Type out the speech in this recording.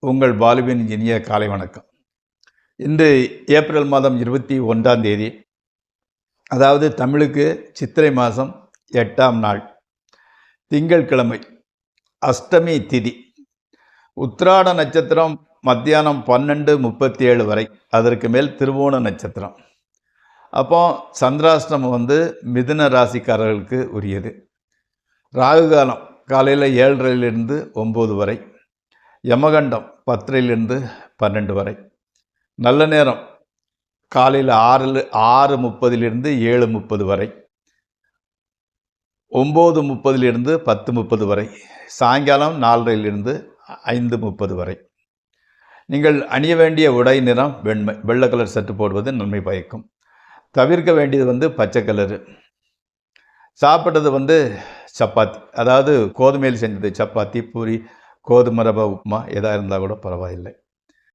உங்கள் பாலுவின் இனிய காலை வணக்கம். இன்று ஏப்ரல் மாதம் 21ஆம் தேதி, அதாவது தமிழுக்கு சித்திரை மாதம் 8ஆம் நாள், திங்கட்கிழமை, அஷ்டமி திதி. உத்திராட நட்சத்திரம் மத்தியானம் 12:37 வரை, அதற்கு மேல் திருவோண நட்சத்திரம். அப்போ சந்திராஷ்டமம் மிதுன ராசிக்காரர்களுக்கு உரியது. ராகுகாலம் காலையில் 7:30 9 வரை, யமகண்டம் 10 12 வரை, நல்ல நேரம் காலையில் 6:30 7:30 வரை, 9:30 10:30 வரை, சாயங்காலம் 4:30 5:30 வரை. நீங்கள் அணிய வேண்டிய உடை நிறம் வெண்மை, வெள்ளை கலர் சட்டு போடுவது நன்மை பயக்கும். தவிர்க்க வேண்டியது பச்சை கலரு. சாப்பிட்றது சப்பாத்தி, அதாவது கோதுமையில் செஞ்சது. சப்பாத்தி, பூரி, கோதுமை ரவை உப்புமா எதாக இருந்தால் கூட பரவாயில்லை.